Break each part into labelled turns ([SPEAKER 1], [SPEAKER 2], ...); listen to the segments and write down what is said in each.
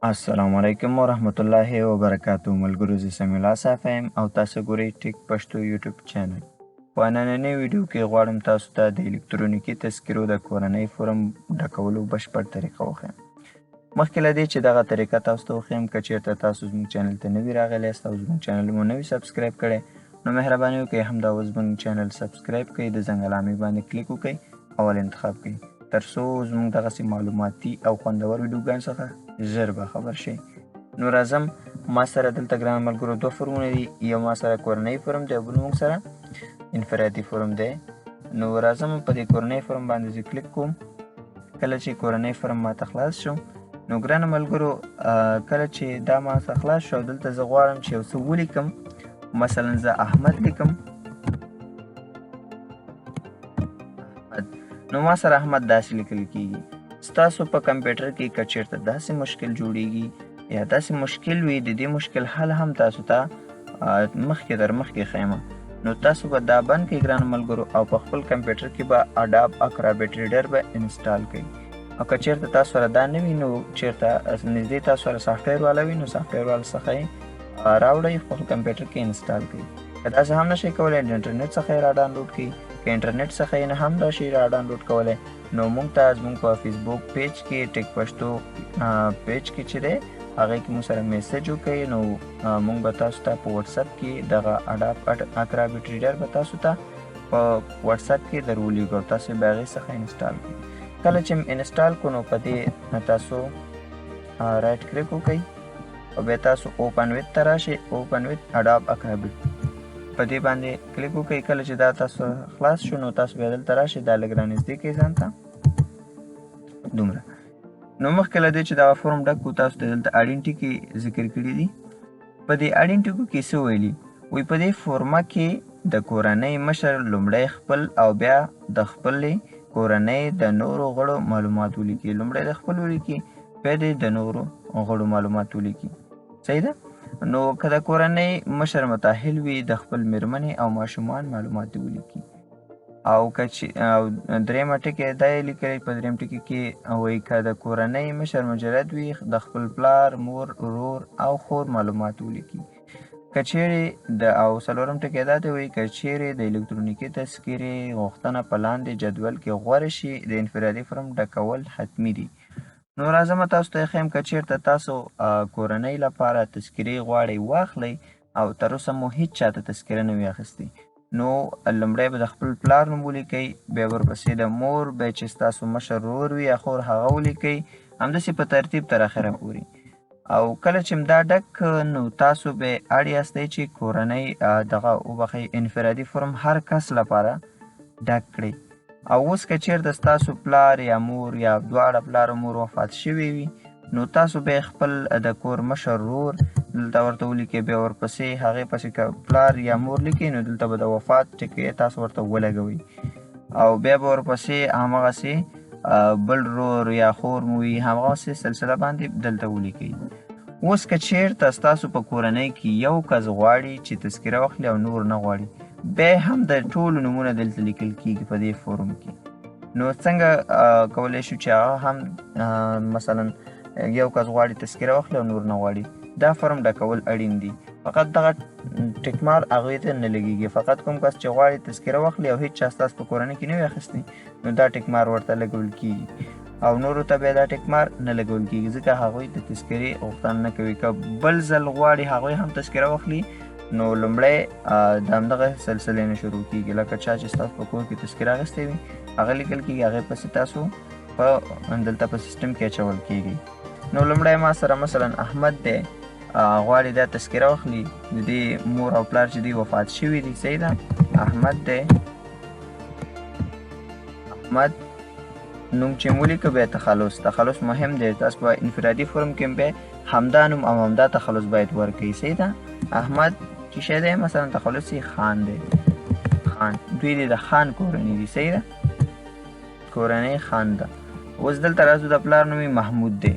[SPEAKER 1] السلام علیکم ورحمت الله وبرکاتو. ملګرو زه سمیع الله صاحب یم او تاسو ګورئ ټیک پښتو یوټیوب چینل. په نننۍ ویډیو کې غواړم تاسو ته د الکترونیکي تذکرو د کورنۍ فورم ډکولو بشپړ طریقه وښیم. مخکې له دې چې دغه طریقه تاسو ته وښیم، که چېرته تاسو زموږ چینل ته نوي راغلی یاست او زموږ چینل مو نوي سبسکرایب کړی، نو مهرباني وکړئ همدا اوس زموږ چینل سبسکرایب کړئ، د زنګلامې باندې کلیک وکړئ، اول انتخاب کړئ، تر څو زموږ دغسې معلوماتي او خوندور ویډیوګانو څخه ژر به خبر شئ. نو راځم، ما سره دلته ګرانو ملګرو دوه فورمونه دي، یو ما سره کورنۍ فورم دی او بل موږ سره انفرادي فورم دی. نو راځم په دې کورنۍ فورم باندې زه کلیک کوم. کله چې کورنۍ فورم ماته خلاص شو، نو ګرانو ملګرو کله چې دا ماته خلاص شو، دلته زه غواړم چې یو څه ولیکم. مثلا زه احمد لیکم، نو ما سره احمد داسې لیکل کیږي. ستاسو په کمپیوټر کې که چېرته داسې مشکل جوړیږي یا داسې مشکل وي، د دې مشکل حل هم تاسو ته مخکې در مخکې ښیم. نو تاسو به دا بند کړئ ګرانو ملګرو، او په خپل کمپیوټر کې به اډاب اکرابټ ریډر به انسټال کړئ. او که چېرته تاسو سره دا نه وي، نو چېرته نږدې تاسو سره سافټویر والا وي، نو سافټویر والا څخه یې راوړئ، خپل کمپیوټر کې انسټال کړئ. که داسې هم نشئ کولی، د انټرنیټ څخه یې را ډاونلوډ کړئ. که انټرنیټ څخه یې نه هم دا شی را ډاونلوډ کولی، نو موږ ته زموږ په فیسبوک پیج کې ټیک پښتو پیج کې چې دی هغې کې موږ سره میسج وکړئ، نو موږ به تاسو ته په واتساپ کې دغه اډاب اکرابټ ریډر به تاسو ته په واتساپ کې در ولیږو، تاسو به هغې څخه انسټال کړئ. کله چې انسټال کړو، نو په دې تاسو رایټ کلیک وکړئ او بیا تاسو اوپن ویت ته راشئ. اوپن ویت اډاب اکرابټ په دې باندې کلیک وکړئ. کله چې دا تاسو خلاص شو، نو تاسو بیا دلته راشئ، دا لږ رانږدې کړئ ځان ته دومره. نو مخکې له دې چې دغه فورم ډک کړو، تاسو ته دلته اړین ټکي ذکر کړي دي. په دې اړین ټکو کې څه ویلي وایي، په دې فورمه کې د کورنۍ مشر لومړی خپل او بیا د خپلې کورنۍ د نورو غړو معلومات ولیکي. لومړی د خپل ولیکي، بیا دې د نورو غړو معلومات ولیکي. صحیح ده؟ نو که د کورنۍ مشر متأهل وي، د خپل میرمنې او ماشومان معلومات ولیکي. او که چې درېیمه ټکي دا یې لیکلی په درېیم ټکي کې وایي، که د کورنۍ مشر مجرد وي، د خپل پلار، مور، ورور او خور معلومات ولیکي. که چیرې او څلورم ټکی دا دی وایي، که چیرې د الکترونیکي تذکرې غوښتنه په لاندې جدول کې غوره شي، د انفرادي فورم ډکول حتمي دي. نو راځم تاسو ته ښیم، که چیرته تاسو کورنۍ لپاره تذکرې غواړئ واخلئ او تر اوسه مو هیڅ چاته تذکره نه وي اخیستې، نو لومړی به د خپل پلار نوم ولیکئ، بیا ورپسې د مور، بیا چې ستاسو مشر ورور وي یا خور هغه ولیکئ، همداسې په ترتیب تر اخره پورې. او کله چې دا ډک، نو تاسو به اړ یاستئ چې کورنۍ دغه وبخئ انفرادي فورم هر کس لپاره ډک کړئ. او اوس که چېرته ستاسو پلار یا مور یا دواړه پلار او مور وفات شوي وي، نو تاسو به خپل د کور مشر ورور دلته ورته ولیکئ، بیا ورپسې هغې پسې که پلار یا مور لیکئ، نو دلته به د وفات ټکی تاسو ورته ولګوئ، او بیا به ورپسې همغسې بل ورور یا خور مو وي، همغسې سلسله باندې دلته ولیکئ. اوس که چېرته ستاسو په کورنۍ کې یو کس غواړي چې تذکره واخلي او نور نه غواړي، بیا هم د ټولو نومونه دلته لیکل کېږي په دې فورم کې. نو څنګه کولی شو چې هغه هم مثلا یو کس غواړي تذکره واخلي او نور نه غواړي، دا فورم ډکول اړین دي. فقط دغه ټکمار هغوی ته نه لګېږي. فقط کوم کس چې غواړي تذکره واخلي او هېڅ چا ستاسو په کورنۍ کې نه وي اخیستی، نو دا ټکمار ورته لګول کېږي، او نورو ته بیا دا ټکمار نه لګول کېږي، ځکه هغوی د تذکرې غوښتنه نه کوي. که بل ځل غواړي هغوی هم تذکره واخلي، نو لومړی د همدغه سلسلې نه شروع کېږي. لکه چا چې ستاسو په کور کې تذکره اخیستې وي، هغه لیکل کېږي، هغې پسې تاسو په دلته په سیسټم کې اچول کېږي. نو لومړی ما سره مثلا احمد دی، غواړي دا تذکره واخلي، د دې مور او پلار چې دوی وفات شوي دي. صحیح ده؟ احمد دی، احمد نوم چې مو ولیکه، بیا تخلص. تخلص مهم دی، تاسو په انفرادي فورم کې بیا همدا نوم او همدا تخلص باید ورکړئ. صحیح ده؟ احمد چې شی دی مثلا تخلص یې خان دی، خان، دوی د خان کورنۍ دي. صحیح ده؟ کورنۍ خان ده. اوس دلته راځو، د پلار نوم یې محمود دی،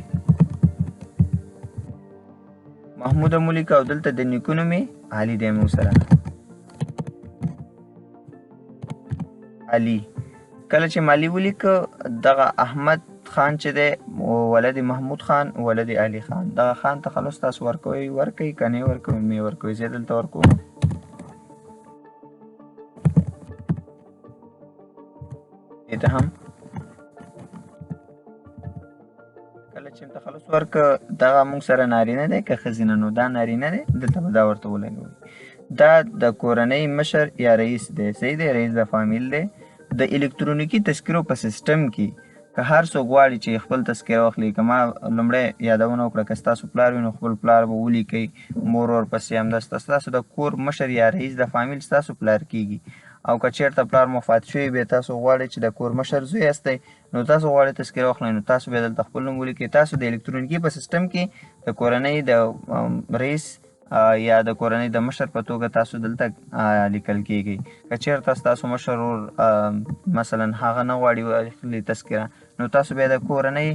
[SPEAKER 1] محمود مو لیکه، او دلته د نیکه نوم یې علي دی مو سره، علي. کله چې مالی ولیکه، دغه احمد خان چې دی ولد محمود خان ولد علي خان دغه خان تخلص تاسو ورکوئ ورکوئ که نه ورکوئ مې ورکوئ زه دلته ورکوم دې ته هم کله چې تخلص ورکړه دغه موږ سره نارینه دی که ښځینه نو دا نارینه دی دلته به دا ورته ولګوئ دا د کورنۍ مشر یا رئیس دی صحیح دی رئیس د فامیل دی د الکترونیکي تذکرو په سیستم کې که هر څوک غواړي چې خپل تذکره واخلي که ما لومړی یادونه وکړه که ستاسو پلار وي نو خپل پلار به ولیکئ مور ورپسې همداسته ستاسو د کور مشر یا رئیس د فامیل ستاسو پلار کیږي او که چېرته پلار مفات شوی بیا تاسو غواړئ چې د کور مشر زوی یاستئ نو تاسو غواړئ تذکره واخلئ نو تاسو بیا دلته خپل نوم ولیکئ تاسو د الکترونیکي په سیستم کې د کورنۍ د رئیس یا د کورنۍ د مشر په توګه تاسو دلته لیکل کیږئ که چېرته ستاسو مشر ورور مثلا هغه نه غواړي واخلي تذکره نو تاسو بیا د کورنۍ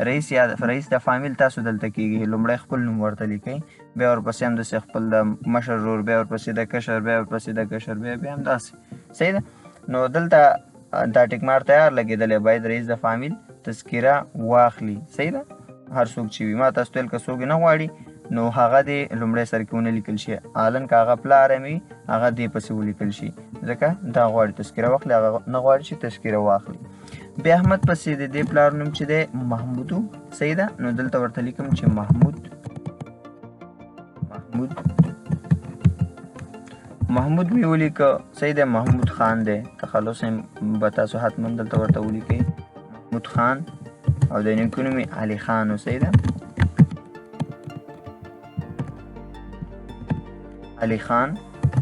[SPEAKER 1] رئیس یا رئیس د فامیل تاسو دلته کیږئ لومړی خپل نوم ورته لیکئ بیا ورپسې همداسې خپل د مشر ورور بیا ورپسې د کشر بیا ورپسې د کشر بیا همداسې صحیح ده نو دلته دا ټیک مار تیار لګېدلی باید رئیس د فامیل تذکره واخلي صحیح ده هر څوک چې وي ما تاسو ته ویل که څوک نه غواړي نو هغه دې لومړی سر کې ونه لیکل شي حالن که هغه پلار هم وي هغه دې پسې ولیکل شي ځکه دا غواړي تذکره واخلي هغه نه غواړي چې تذکره واخلي بیا احمد پسې د دې پلار نوم چې دی محمود صحیح ده نو دلته ورته لیکم چې محمود مې ولیکه صحیح ده محمود خان دی تخلص به تاسو حتما دلته ورته ولیکئ محمود خان او د نیکه نوم یې علي خان و صحیح ده علي خان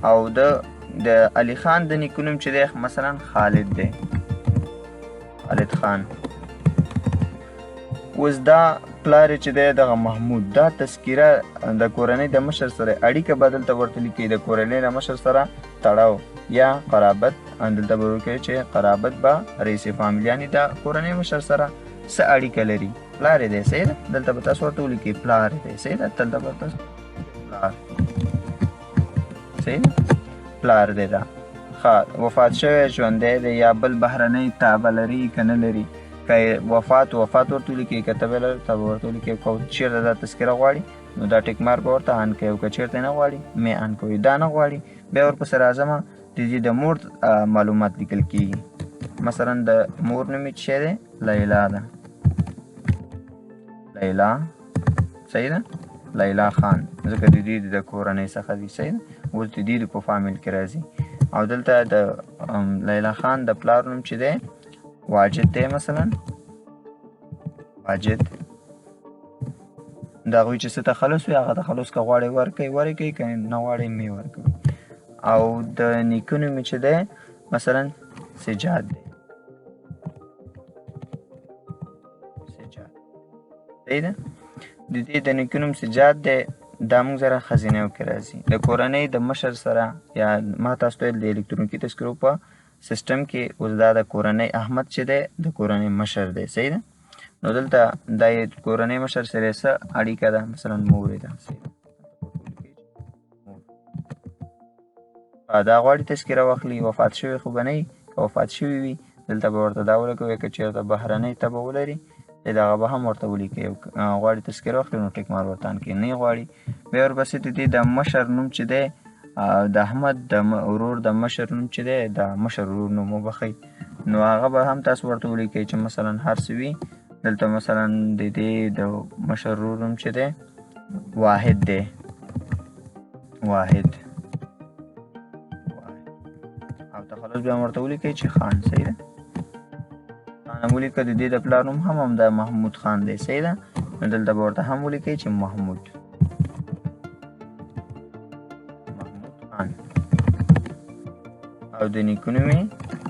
[SPEAKER 1] او د علي خان د نیکه نوم چې دی مثلا خالد دی خالد خان اوس دا پلار چې دی دغه محمود دا تذکره د کورنۍ د مشر سره اړیکه به دلته ورته لیکئ د کورنۍ د مشر سره تړاو یا قرابت دلته به ولیکئ چې قرابت به رئیس فامیل یعنې د کورنۍ مشر سره څه اړیکه لري پلار یې دی صحیح ده دلته به تاسو ورته ولیکئ پلار یې دی صحیح ده دلته به تاسو پلار صحیح ده پلار دی دا ښه وفات شوی ژوندی دی یا بل بهرنۍ تابه لري که نه لري که وفات ورته ولیکئ که تبه لري تبه ورته ولیکئ که چېرته دا تذکره غواړي نو دا ټیک مارک به ورته ان کوئ او که چېرته نه غواړي مې ان کوئ دا نه غواړي بیا ورپسې راځمه د دې د مور معلومات لیکل کېږي مثلا د مور نوم یې څه دی لیلا ده لیلا صحیح ده لیلا خان ځکه د دې د کورنۍ څخه دي صحیح ده اوس د دې په فامیل کې راځي او دلته د لیلا خان د پلار نوم چې دی واجد دی مثلا واجد د هغوی چې څه تخلص وي هغه تخلص که غواړئ ورکوئ که نه غواړئ مې ورکوئ او د نیکه نوم چې دی مثلا سجاد دی صحیح ده د دې د نیکه نوم سجاد دی دا موږ سره خزینو کې راځي د کورنۍ د مشر سره یا ما تاسو ته د الکترونیکي تذکرو په سیستم کې اوس دا د کورنۍ احمد چې دی د کورنۍ مشر دی صحیح ده نو دلته دا کورنۍ مشر سره څه اړیکه ده مثلا مور ده صحیح دا غواړي تذکره واخلي وفات شوی خو به نه وي که وفات شوي وي دلته به ورته دا ولګوئ که چېرته بهرنۍ تبه ولري دغه به هم ورته ولیکئ غواړي تذکره واخلي نو ټیک مار ورته ان کړئ نه غواړي بیا ورپسې د دې د مشر نوم چې دی د احمد د ورور د مشر نوم چې دی د مشر ورور نوم وبخئ نو هغه به هم تاسو ورته ولیکئ چې مثلا هر څه وي دلته مثلا د دې د مشر ورور نوم چې دی واحد دی واحد او تخلص بیا ورته ولیکئ چې خان صحیح ده ولیکه د دې د پلار نوم هم د محمود خان دی صحیح ده نو دلته به ورته هم ولیکئ چې محمود خان او د نیکه نوم یې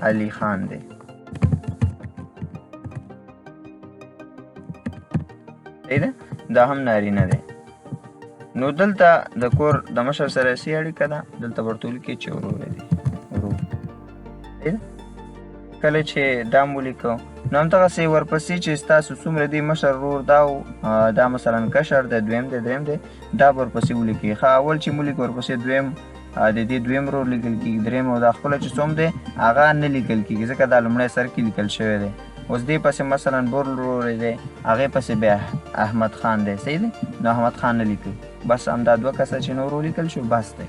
[SPEAKER 1] علي خان دی صحیح ده دا هم نارینه دی نو دلته د کور د مشر سره څه اړیکه ده دلته ورته ولیکئ چې ورور دی ورور صحیح ده کله چې دا مو ولیکو نو همدغسې ورپسې چې ستاسو څومره دی مشر ورور دا مثلا کشر دی دویم دی دریم دی دا به ورپسې ولیکئ ښه اول چې مو ولیکو ورپسې دویم د دې دویم ورور لیکل کېږي دریم او دا خپله چې څوم دی هغه نه لیکل کېږي ځکه دا لومړی سر کې لیکل شوی دی اوس دې پسې مثلا بور ورور دی هغې پسې بیا احمد خان دی صحیح دی نو احمد خان نه لیکو بس همدا دوه کسه چې نور ولیکل شو بس دی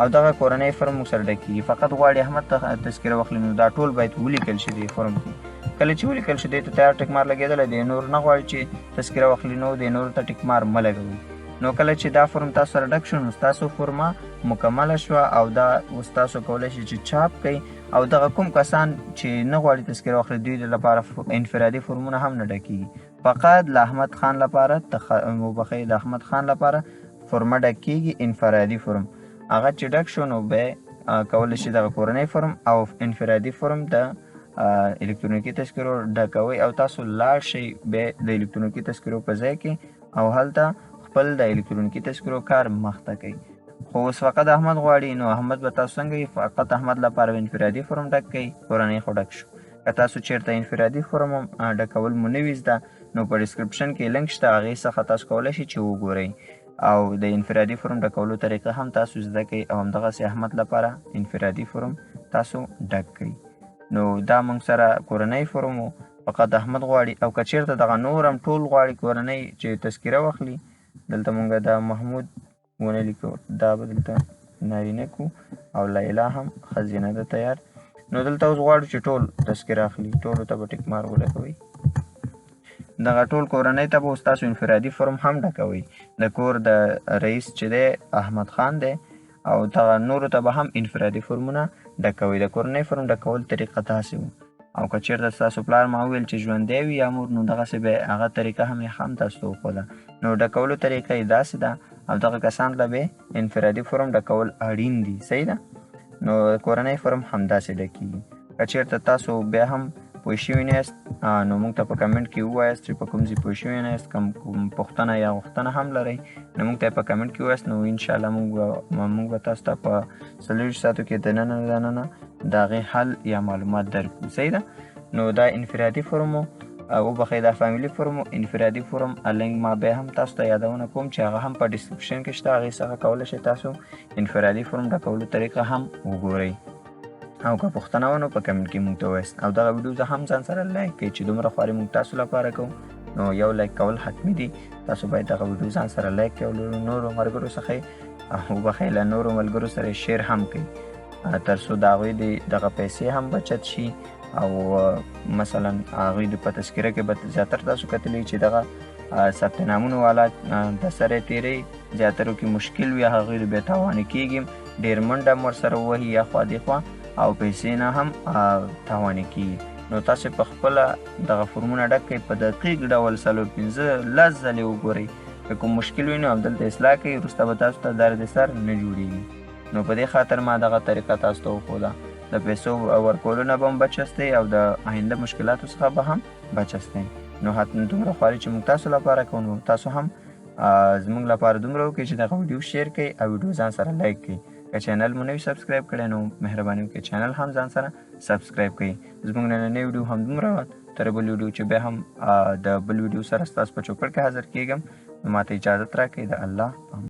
[SPEAKER 1] او دغه کورنۍ فورم موږ سره ډک کېږي فقط غواړي احمد ته تذکره واخلي نو دا ټول باید ولیکل شي دې فورم کې کله چې ولیکل شي دې ته تیار ټیک مار لګېدلی دی نور نه غواړي چې تذکره واخلي نو دې نور ته ټیک مار مه لګوئ نو کله چې دا فورم تاسو سره ډک شو نو ستاسو فورمه مکمله شوه او دا اوس تاسو کولی شئ چې چاپ کړئ او دغه کوم کسان چې نه غواړي تذکره واخلي دوی لپاره انفرادي فورمونه هم نه ډکېږي فقط د احمد خان لپاره مبخۍ د احمد خان لپاره فورمه ډک کېږي انفرادي فورم هغه چې ډک شو نو بیا کولی شي دغه کورنۍ فورم او انفرادي فورم د الکترونیکي تذکرو ډکوئ او تاسو لاړ شئ بیا د الکترونیکي تذکرو په ځای کې او هلته خپل د الکترونیکي تذکرو کار مخته کوي خو اوس فقط احمد غواړي نو احمد به تاسو څنګه فقط احمد لپاره انفرادي فورم ډک کړئ کورنۍ خو ډک شو که تاسو چیرته انفرادي فورم ډکول مو نه وي زده نو په ډسکرپشن کې لینک شته هغې څخه تاسو کولی شئ چې وګورئ او د انفرادي فورم ډکولو طریقه هم تاسو زده کوئ او همدغسې احمد لپاره انفرادي فورم تاسو ډک کړئ نو دا موږ سره کورنۍ فورم و فقط احمد غواړي او که چیرته دغه نور هم ټول غواړي کورنۍ چې تذکره واخلي دلته مونږ د محمود ونه لیکو دا به دلته نارینه کو او لیلا هم ښځینه ده تیار نو دلته اوس غواړو چې ټول تذکره اخلي ټولو ته به ټیک مار ولګوئ دغه ټول کورنۍ ته به اوس تاسو انفرادي فورم هم ډکوئ د کور د رئیس چې دی احمد خان دی او دغه نورو ته به هم انفرادي فورمونه ډکوئ د کورنۍ فورم ډکول طریقه داسې و او که چیرته ستاسو پلار ما وویل چې ژوندی وي یا مور نو دغسې به هغه طریقه هم تاسو ته وښوده نو ډکولو طریقه یې داسې ده او دغه کسان له به انفرادي فورم ډکول اړین دي صحیح ده نو کورنۍ فورم همداسې ډکېږي که چیرته تاسو بیا هم پوه شوي نه یاست نو موږ ته په کمنټ کې ووایاست چې په کوم ځای پوه شوي نه یاست کوم پوښتنه یا غوښتنه هم لرئ نو موږ ته په کمنټ کې ووایاست نو انشاءالله موږ به تاسو ته په 40 ساعتو کې دننه د هغې حل یا معلومات درکړو صحیح ده نو دا انفرادي فورم وبخئ دا فامیلي فورم انفرادي فورم لینک ما بیا هم تاسو ته یادونه کوم چې هغه هم په ډسکرپشن کې شته هغې څخه کولی شئ تاسو انفرادي فورم ډکولو طریقه هم وګورئ او که پوښتنه ونه په کمنټ کې موږ ته ووایاست او دغه ویډیو زه هم ځان سره لایک کړئ چې دومره خواري موږ تاسو لپاره کوو نو یو لایک کول حتمي دي تاسو باید دغه ویډیو ځان سره لایک کړئ او نورو ملګرو څخه وبخئ له نورو ملګرو سره شیر هم کړئ تر څو د هغوی دغه پیسې هم بچت شي او مثلا هغوی د په تذکره کې به زیاتر تاسو کتلی چې دغه ثبت نامونو والا د سره تیرې زیاترو کې مشکل وي هغوی د بیا تاواني کېږي ډېر منډه هم ورسره ووهي یا خوا دېخوا او پیسې نه هم تاواني کېږي نو تاسو په خپله دغه فورمونه ډک کړئ په دقیق ډول 15 ځلې وګورئ که کوم مشکل وي نو همدلته اصلاح کړئ وروسته به تاسو ته درد سر نه جوړېږي نو په دې خاطر ما دغه طریقه تاسو ته وښوده د پیسو ورکولو نه به هم بچ استئ او د آینده مشکلاتو څخه به هم بچ استئ نو حتما دومره خواري چې موږ تاسو لپاره کوو نو تاسو هم زموږ لپاره دومره وکړئ چې دغه ویډیو شیر کړئ او ویډیو ځان سره لایک کړئ که چینل مو نه وي سبسکرایب کړی نو مهرباني وکړئ چینل هم ځان سره سبسکرایب کړئ زموږ نننۍ ویډیو هم دومره وه تر بل ویډیو چې بیا هم د بل ویډیو سره ستاسو په چوکړ کې حاضر کېږم نو ماته اجازت راکړئ د الله